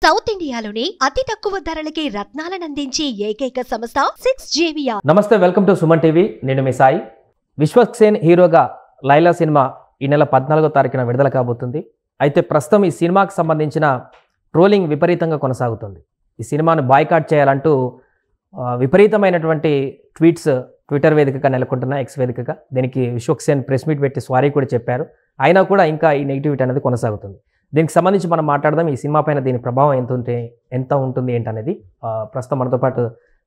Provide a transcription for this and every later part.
South ఇండియాలోనే అతి తక్కువ ధరలకి రత్నాలను అందించే ఏకైక సంస్థ 6JVR. నమస్తే, వెల్కమ్ టు సుమన్ టీవీ. నేను మీ సాయి. విశ్వక్సేన్ హీరోగా లైలా సినిమా ఈ నెల 14వ తారీఖున విడుదల కాబోతుంది. అయితే ప్రస్తుతం ఈ సినిమాకి సంబంధించిన ట్రోలింగ్ విపరీతంగా కొనసాగుతుంది. ఈ సినిమాను బాయ్కాట్ చేయాలంటూ విపరీతమైనటువంటి ట్వీట్స్ ట్విట్టర్ వేదికగా నెలకొంటున్నాయి, ఎక్స్ వేదికగా. దీనికి విశ్వక్సేన్ ప్రెస్ మీట్ పెట్టి సారీ కూడా చెప్పారు. అయినా కూడా ఇంకా ఈ నెగిటివిటీ అనేది కొనసాగుతుంది. దీనికి సంబంధించి మనం మాట్లాడదాం. ఈ సినిమా పైన దీని ప్రభావం ఎంత ఉంటుంది ఏంటనేది. ప్రస్తుతం మనతో పాటు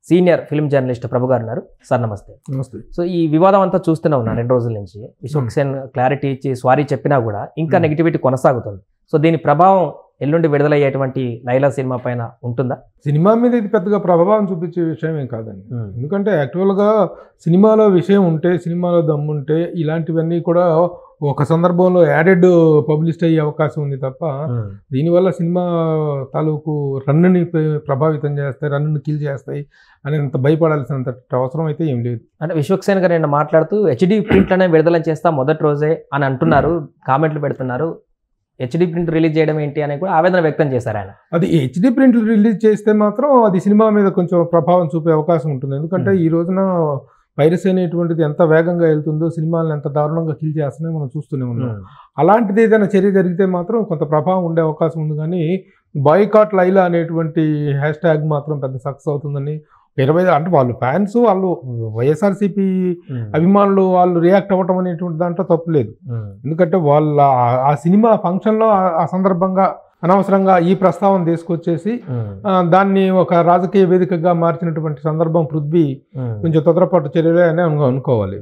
సీనియర్ ఫిల్మ్ జర్నలిస్ట్ ప్రభు గారు ఉన్నారు. సార్ నమస్తే. నమస్తే. సో ఈ వివాదం అంతా చూస్తూనే ఉన్నా 2 రోజుల నుంచి. విశ్వక్సేన్ క్లారిటీ ఇచ్చి సారీ చెప్పినా కూడా ఇంకా నెగిటివిటీ కొనసాగుతుంది. సో దీని ప్రభావం ఎల్లుండి విడుదలయ్యేటువంటి లైలా సినిమా పైన ఉంటుందా? సినిమా మీద ఇది పెద్దగా ప్రభావం చూపించే విషయం ఏం కాదండి. ఎందుకంటే యాక్చువల్గా సినిమాలో విషయం ఉంటే, సినిమాలో దమ్ముంటే ఇలాంటివన్నీ కూడా ఒక సందర్భంలో యాడెడ్ పబ్లిష్ అయ్యే అవకాశం ఉంది తప్ప దీనివల్ల సినిమా తాలూకు రన్నుని ప్రభావితం చేస్తాయి, రన్నుని కిల్ చేస్తాయి అనేంత భయపడాల్సినంత అవసరం అయితే ఏం లేదు. అంటే విశ్వక్సేన్ గారు నిన్న మాట్లాడుతూ HD ప్రింట్లోనే విడుదల చేస్తా మొదటి రోజే అని అంటున్నారు, కామెంట్లు పెడుతున్నారు. HD ప్రింట్ రిలీజ్ చేయడం ఏంటి అని కూడా ఆవేదన వ్యక్తం చేశారు ఆయన. అది HD ప్రింట్ రిలీజ్ చేస్తే మాత్రం అది సినిమా మీద కొంచెం ప్రభావం చూపే అవకాశం ఉంటుంది. ఎందుకంటే ఈ రోజున వైరస్ అనేటువంటిది ఎంత వేగంగా వెళ్తుందో, సినిమాలను ఎంత దారుణంగా కిల్ చేస్తున్నాయో మనం చూస్తూనే ఉన్నాం. అలాంటిది ఏదైనా చర్య జరిగితే మాత్రం కొంత ప్రభావం ఉండే అవకాశం ఉంది. కానీ బాయ్కాట్ లైలా అనేటువంటి హ్యాష్ ట్యాగ్ మాత్రం పెద్ద సక్సెస్ అవుతుందని 20 అంటే వాళ్ళు ఫ్యాన్స్, వాళ్ళు వైఎస్ఆర్సీపీ అభిమానులు వాళ్ళు రియాక్ట్ అవ్వటం అనేటువంటి దాంట్లో తప్పు లేదు. ఎందుకంటే వాళ్ళ ఆ సినిమా ఫంక్షన్లో ఆ సందర్భంగా అనవసరంగా ఈ ప్రస్తావన తీసుకొచ్చేసి దాన్ని ఒక రాజకీయ వేదికగా మార్చినటువంటి సందర్భం పృథ్వీ కొంచెం తొందరపాటు చర్యలే అని అనుకోవాలి.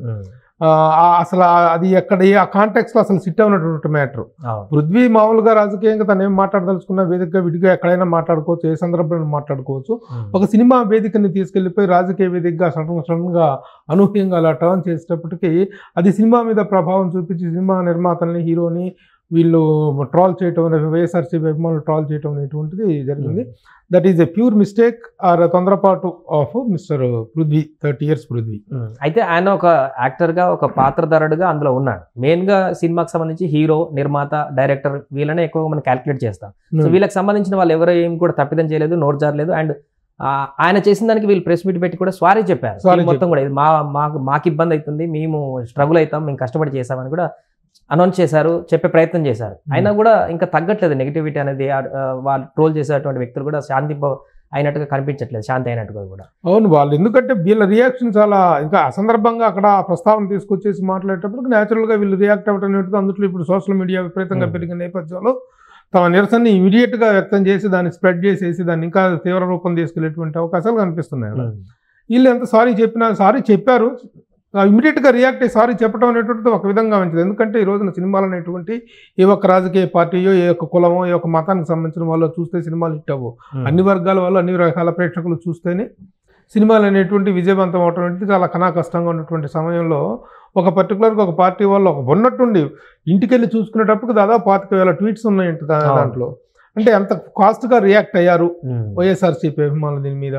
అసలు అది ఎక్కడ ఆ కాంటెక్స్లో అసలు సిట్ అవునటువంటి మ్యాటర్. పృథ్వీ మామూలుగా రాజకీయంగా తను ఏం మాట్లాడదలుచుకున్న వేదికగా విడిగా ఎక్కడైనా మాట్లాడుకోవచ్చు, ఏ సందర్భంలో మాట్లాడుకోవచ్చు. ఒక సినిమా వేదికని తీసుకెళ్లిపోయి రాజకీయ వేదికగా సడన్గా అనూహ్యంగా అలా టర్న్ చేసేటప్పటికీ అది సినిమా మీద ప్రభావం చూపించి సినిమా నిర్మాతల్ని, హీరోని వీళ్ళు ట్రాల్ చేయటం, వైఎస్ఆర్సీపీ అభిమానులు ట్రాల్ చేయటం అనేటువంటిది జరిగింది. That is a pure mistake or తొందరపాటు of Mr Prithvi, 30 years Prithvi. అయితే ఆయన ఒక యాక్టర్గా, ఒక పాత్రధారుడుగా అందులో ఉన్నాడు. మెయిన్గా సినిమాకి సంబంధించి హీరో, నిర్మాత, డైరెక్టర్ వీళ్ళనే ఎక్కువగా మనం క్యాల్కులేట్ చేస్తాం. సో వీళ్ళకి సంబంధించిన వాళ్ళు ఎవరో ఏం కూడా తప్పిదం చేయలేదు, నోరు జారలేదు. అండ్ ఆయన చేసిన దానికి వీళ్ళు ప్రెస్ మీట్ పెట్టి కూడా సారీ చెప్పారు. మొత్తం కూడా ఇది మాకు ఇబ్బంది అవుతుంది, మేము స్ట్రగుల్ అవుతాం, మేము కష్టపడి చేసామని కూడా అనౌన్స్ చేశారు, చెప్పే ప్రయత్నం చేశారు. అయినా కూడా ఇంకా తగ్గట్లేదు నెగిటివిటీ అనేది. వాళ్ళు ట్రోల్ చేసేటువంటి వ్యక్తులు కూడా శాంతి అయినట్టుగా కనిపించట్లేదు, శాంతి అయినట్టుగా కూడా. అవును, వాళ్ళు ఎందుకంటే వీళ్ళ రియాక్షన్ చాలా ఇంకా అసందర్భంగా అక్కడ ప్రస్తావన తీసుకొచ్చేసి మాట్లాడేటప్పుడు న్యాచురల్గా వీళ్ళు రియాక్ట్ అవ్వడం అనేది. అందులో ఇప్పుడు సోషల్ మీడియా విపరీతంగా పెరిగిన నేపథ్యంలో తమ నిరసనని ఇమీడియట్గా వ్యక్తం చేసి దాన్ని స్ప్రెడ్ చేసేసి దాన్ని ఇంకా తీవ్ర రూపం తీసుకెళ్లేటువంటి అవకాశాలు కనిపిస్తున్నాయి. వీళ్ళు ఎంత సారీ చెప్పినా, సారీ చెప్పారు, ఇమీడియట్గా రియాక్ట్ అయ్యి సారీ చెప్పడం అనేటువంటిది ఒక విధంగా మంచిది. ఎందుకంటే ఈ రోజున సినిమాలు అనేటువంటి ఏ ఒక్క రాజకీయ పార్టీయో, ఏ ఒక్క కులమో, ఏ ఒక్క మతానికి సంబంధించిన వాళ్ళు చూస్తే సినిమాలు హిట్ అవ్వవు. అన్ని వర్గాల వాళ్ళు, అన్ని రకాల ప్రేక్షకులు చూస్తేనే సినిమాలు అనేటువంటి విజయవంతం అవటం అనేది చాలా కష్టంగా ఉన్నటువంటి సమయంలో ఒక పర్టికులర్గా ఒక పార్టీ వాళ్ళు ఉన్నట్టుండి ఇంటికి వెళ్ళి చూసుకునేటప్పుడు దాదాపు 25,000 ట్వీట్స్ ఉన్నాయంట దాంట్లో. అంటే ఎంత కాస్ట్గా రియాక్ట్ అయ్యారు వైఎస్ఆర్సీపీ అభిమానులు దీని మీద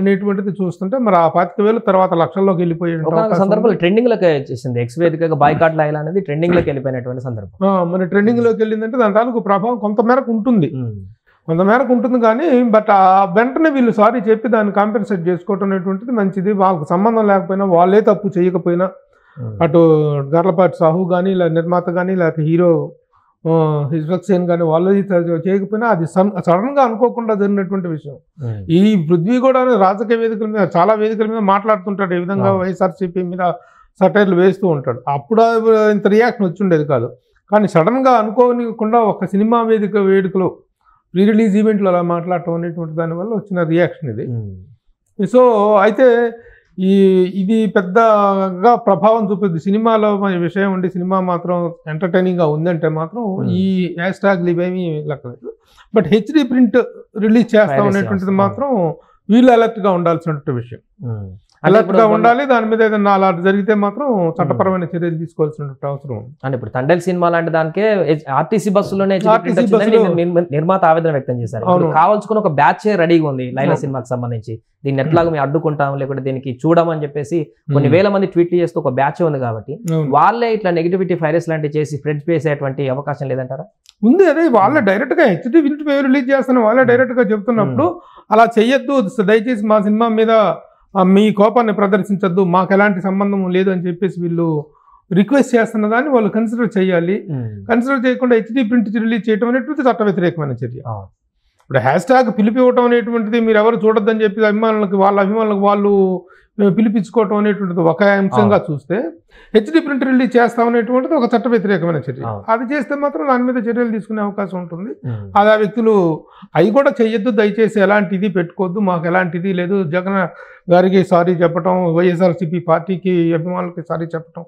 అనేటువంటిది చూస్తుంటే మరి ఆ 25,000 తర్వాత లక్షల్లోకి వెళ్ళిపోయే సందర్భంలో ట్రెండింగ్ లోకి వచ్చేసింది. ఎక్స్ వేదికగా బాయ్కాట్ లైలా అనేది ట్రెండింగ్ లోకి వెళ్ళిపోయినటువంటి సందర్భం. మరి ట్రెండింగ్ లోకి వెళ్ళిందంటే దాని తాలూకు ప్రభావం కొంతమేరకు ఉంటుంది. కానీ బట్ ఆ వెంటనే వీళ్ళు సారీ చెప్పి దాన్ని కాంపెన్సేట్ చేసుకోవటం అనేటువంటిది మంచిది. వాళ్ళకు సంబంధం లేకపోయినా, వాళ్ళే తప్పు చేయకపోయినా, అటు గర్లపాటి సాహు కానీ, ఇలా నిర్మాత కానీ, లేకపోతే హీరో విశ్వక్సేన్ కానీ వాళ్ళు చేయకపోయినా అది సడన్గా అనుకోకుండా జరిగినటువంటి విషయం. ఈ పృథ్వీ కూడా రాజకీయ వేదికల మీద, చాలా వేదికల మీద మాట్లాడుతుంటాడు, ఈ విధంగా వైఎస్ఆర్సీపీ మీద సటైర్లు వేస్తూ ఉంటాడు. అప్పుడు ఇంత రియాక్షన్ వచ్చి ఉండేది కాదు. కానీ సడన్గా అనుకోనికుండా ఒక సినిమా వేదికలో ప్రీ రిలీజ్ ఈవెంట్లో అలా మాట్లాడటం అనేటువంటి దానివల్ల వచ్చిన రియాక్షన్ ఇది. సో అయితే ఇది పెద్దగా ప్రభావం చూపుద్ది. సినిమాలో విషయం ఉండి సినిమా మాత్రం ఎంటర్టైనింగ్గా ఉందంటే మాత్రం ఈ హ్యాష్ ట్యాగ్లు ఇవేమీ లెక్కలేదు. బట్ HD ప్రింట్ రిలీజ్ చేస్తాం అనేటువంటిది మాత్రం వీళ్ళు అలర్ట్గా ఉండాల్సినటువంటి విషయం. అలర్ట్ గా ఉండాలి. దాని మీద ఏదైనా అలా జరిగితే మాత్రం చట్టపరమైన చర్యలు తీసుకోవాల్సిన అవసరం ఉంది. అంటే ఇప్పుడు తండేల్ సినిమా లాంటి దానికే ఆర్టీసీ బస్సులోనే నిర్మాత ఆవేదన వ్యక్తం చేశారు. కావాల్సుకుని ఒక బ్యాచ్ రెడీగా ఉంది లైలా సినిమాకి సంబంధించి, దీన్ని ఎట్లాగో మేము అడ్డుకుంటాం లేకుంటే దీనికి చూడమని చెప్పేసి కొన్ని వేల మంది ట్వీట్లు చేస్తూ ఒక బ్యాచ్ ఉంది కాబట్టి వాళ్ళే ఇట్లా నెగిటివిటీ ఫైరస్ లాంటివి చేసి ఫ్రెండ్ చేసేటువంటి అవకాశం లేదంటారా? ఉంది. అదే వాళ్ళే డైరెక్ట్ గా హెచ్డి వింటూ మేము రిలీజ్ చేస్తున్నాం, వాళ్ళే డైరెక్ట్ గా చెప్తున్నప్పుడు అలా చెయ్యొద్దు, దయచేసి మా సినిమా మీద మీ కోపాన్ని ప్రదర్శించద్దు, మాకు ఎలాంటి సంబంధం లేదు అని చెప్పేసి వీళ్ళు రిక్వెస్ట్ చేస్తున్న దాన్ని వాళ్ళు కన్సిడర్ చేయాలి. కన్సిడర్ చేయకుండా హెచ్డి ప్రింట్ రిలీజ్ చేయడం అనేటువంటిది చట్ట వ్యతిరేకమైన చర్య. ఇప్పుడు హ్యాష్ ట్యాగ్ పిలిపివ్వటం అనేటువంటిది మీరు ఎవరు చూడొద్దని చెప్పి వాళ్ళ అభిమానులకు వాళ్ళు పిలిపించుకోవటం అనేటువంటిది ఒక అంశంగా చూస్తే, హెచ్డి ప్రింట్ రిలీజ్ చేస్తామనేటువంటిది ఒక చట్ట వ్యతిరేకమైన చర్య. అది చేస్తే మాత్రం దాని మీద చర్యలు తీసుకునే అవకాశం ఉంటుంది. అది ఆ వ్యక్తులు అవి కూడా చెయ్యొద్దు, దయచేసి ఎలాంటిది పెట్టుకోవద్దు, మాకు ఎలాంటిది లేదు, జగన్ గారికి సారీ చెప్పటం, వైఎస్ఆర్సీపీ పార్టీకి అభిమానులకి సారీ చెప్పటం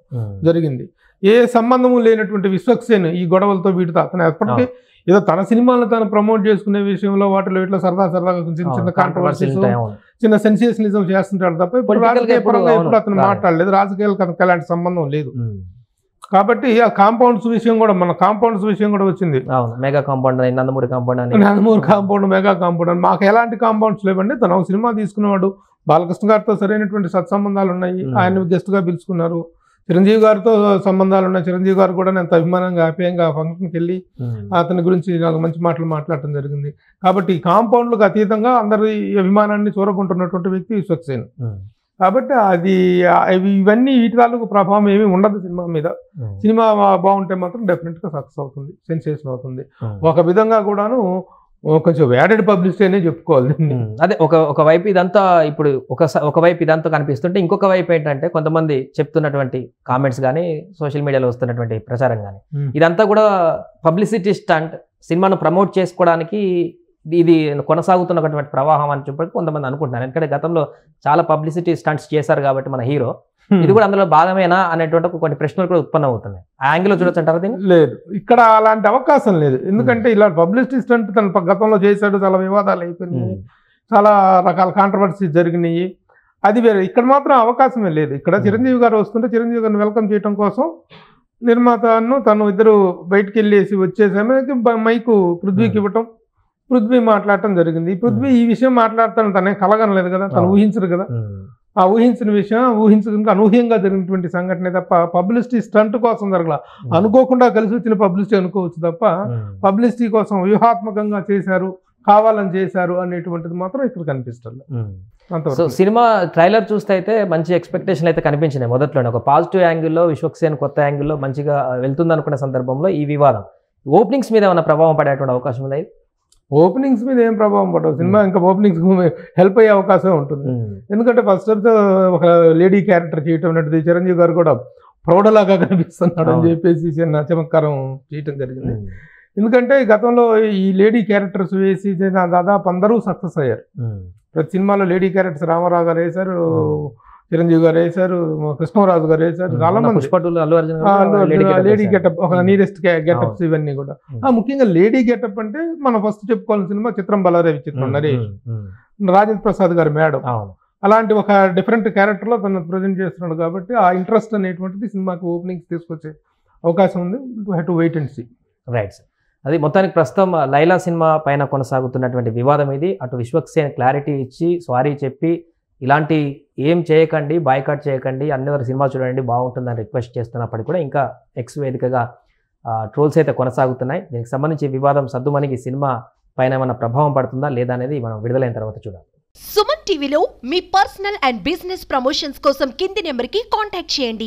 జరిగింది. ఏ సంబంధము లేనటువంటి విశ్వక్సేన్ ఈ గొడవలతో వీటితో అతను ఎప్పటికీ ఏదో తన సినిమాలను తను ప్రమోట్ చేసుకునే విషయంలో వాటిలో ఇట్లా సరదాగా చిన్న చిన్న కాంట్రవర్సీస్, చిన్న సెన్సేషనలిజం చేస్తుంటాడు తప్ప ఇప్పుడు రాజకీయ పరంగా ఇప్పుడు అతను మాట్లాడలేదు. రాజకీయాలకు అతనికి ఎలాంటి సంబంధం లేదు. కాబట్టి ఆ కాంపౌండ్స్ విషయం కూడా, మన కాంపౌండ్స్ విషయం కూడా వచ్చింది. Mega compound, Nandamuri compound, mega compound అని. మాకు ఎలాంటి కాంపౌండ్స్ లేవండి. తను సినిమా తీసుకునేవాడు, బాలకృష్ణ గారితో సరైనటువంటి సత్సంబంధాలు ఉన్నాయి, ఆయన గెస్ట్ గా పిలుచుకున్నారు. చిరంజీవి గారితో సంబంధాలు ఉన్నాయి, చిరంజీవి గారు కూడా నేను అభిమానంగా హ్యాపీగా ఫంక్షన్కి వెళ్ళి అతని గురించి నాకు మంచి మాటలు మాట్లాడటం జరిగింది. కాబట్టి ఈ కాంపౌండ్లకు అతీతంగా అందరి అభిమానాన్ని చూరకుంటున్నటువంటి వ్యక్తి విశ్వక్సేన్. కాబట్టి అది ఇవన్నీ వీటి తాలూకు ప్రభావం ఏమీ ఉండదు సినిమా మీద. సినిమా బాగుంటే మాత్రం డెఫినెట్ గా సక్సెస్ అవుతుంది, సెన్సేషన్ అవుతుంది. ఒక విధంగా కూడాను కొంచెం వ్యాడెడ్ పబ్లిసిటీ అనే చెప్పుకోవాలి. అదే ఒక వైపు ఇదంతా ఇప్పుడు ఒక వైపు ఇదంతా కనిపిస్తుంటే, ఇంకొక వైపు ఏంటంటే కొంతమంది చెప్తున్నటువంటి కామెంట్స్ కానీ సోషల్ మీడియాలో వస్తున్నటువంటి ప్రచారం కానీ ఇదంతా కూడా పబ్లిసిటీ స్టంట్, సినిమాను ప్రమోట్ చేసుకోవడానికి ఇది కొనసాగుతున్నటువంటి ప్రవాహం అని చెప్పి కొంతమంది అనుకుంటున్నారు. ఎందుకంటే గతంలో చాలా పబ్లిసిటీ స్టంట్స్ చేశారు కాబట్టి మన హీరో, ఇది కూడా అందులో భాగమేనా అనేటువంటి కొన్ని ప్రశ్నలు కూడా ఉత్పన్నం అవుతున్నాయి. ఆ యాంగిల్ చూడొచ్చు అంటారా? దీన్ని లేదు, ఇక్కడ అలాంటి అవకాశం లేదు. ఎందుకంటే ఇలా పబ్లిసిటీ స్టంట్ తన గతంలో చేశాడు, చాలా వివాదాలు అయిపోయినాయి, చాలా రకాల కాంట్రవర్సీస్ జరిగినాయి, అది వేరే. ఇక్కడ మాత్రం అవకాశమే లేదు. ఇక్కడ చిరంజీవి గారు వస్తుంటే చిరంజీవి గారిని వెల్కమ్ చేయడం కోసం నిర్మాతను తను ఇద్దరు బయటికి వెళ్ళేసి వచ్చే సమయానికి మైకు పృథ్వీకి ఇవ్వటం, పృథ్వీ మాట్లాడటం జరిగింది. ఈ పృథ్వీ ఈ విషయం మాట్లాడతాను తనే కలగనలేదు కదా, తను ఊహించరు కదా. ఆ ఊహించిన విషయం ఊహించకుండా అనూహ్యంగా జరిగినటువంటి సంఘటన తప్ప పబ్లిసిటీ స్టంట్ కోసం జరగల. అనుకోకుండా కలిసి వచ్చిన పబ్లిసిటీ అనుకోవచ్చు తప్ప పబ్లిసిటీ కోసం వ్యూహాత్మకంగా చేశారు, కావాలని చేశారు అనేటువంటిది మాత్రం ఇక్కడ కనిపిస్తుంది. సో సినిమా ట్రైలర్ చూస్తే అయితే మంచి ఎక్స్పెక్టేషన్ అయితే కనిపించినాయి. మొదట్లోనే ఒక పాజిటివ్ యాంగిల్లో విశ్వక్సేన్ కొత్త యాంగిల్లో మంచిగా వెళ్తుంది అనుకున్న సందర్భంలో ఈ వివాదం ఓపెనింగ్స్ మీద ఏమైనా ప్రభావం పడేటువంటి అవకాశం ఉంది? ఓపెనింగ్స్ మీద ఏం ప్రభావం పడవు. సినిమా ఇంకా ఓపెనింగ్స్ హెల్ప్ అయ్యే అవకాశం ఉంటుంది. ఎందుకంటే ఫస్ట్ ఒక లేడీ క్యారెక్టర్ చేయటం అనేది చిరంజీవి గారు కూడా ప్రౌఢలాగా కనిపిస్తున్నాడు అని చెప్పేసి చిన్న చమత్కారం చేయటం జరిగింది. ఎందుకంటే గతంలో ఈ లేడీ క్యారెక్టర్స్ వేసి దాదాపు అందరూ సక్సెస్ అయ్యారు. ప్రతి సినిమాలో లేడీ క్యారెక్టర్స్ రామారావు గారు వేశారు, చిరంజీవి గారు వేశారు, కృష్ణరాజు గారు వేశారు, చాలా మంది లేడీ గెటప్, ఒక నీరెస్ట్ గెటప్స్ ఇవన్నీ కూడా. ముఖ్యంగా లేడీ గెటప్ అంటే మనం ఫస్ట్ చెప్పుకోవాల్సిన సినిమా చిత్రం బలారేవి చిత్రం, నరేష్, రాజేంద్ర ప్రసాద్ గారు మేడం. అలాంటి ఒక డిఫరెంట్ క్యారెక్టర్ లో తను ప్రజెంట్ చేస్తున్నాడు కాబట్టి ఆ ఇంట్రెస్ట్ అనేటువంటిది సినిమాకి ఓపెనింగ్స్ తీసుకొచ్చే అవకాశం ఉంది. To wait and see. Right. అది మొత్తానికి ప్రస్తుతం లైలా సినిమా పైన కొనసాగుతున్నటువంటి వివాదం ఇది. అటు విశ్వక్సేన్ క్లారిటీ ఇచ్చి సారీ చెప్పి ఇలాంటి ఏం చేయకండి, బాయ్కాట్ చేయకండి, అందరూ సినిమా చూడండి బాగుంటుందని రిక్వెస్ట్ చేస్తున్నప్పటికీ కూడా ఇంకా ఎక్స్ వేదికగా ట్రోల్స్ అయితే కొనసాగుతున్నాయి. దీనికి సంబంధించి వివాదం సద్దుమణికి సినిమా పైన ఏమైనా ప్రభావం పడుతుందా లేదా అనేది మనం విడుదలైన తర్వాత చూడాలి. సుమన్ టీవీలో మీ పర్సనల్ అండ్ బిజినెస్ ప్రమోషన్స్ కోసం కింది నెంబర్కి కాంటాక్ట్ చేయండి.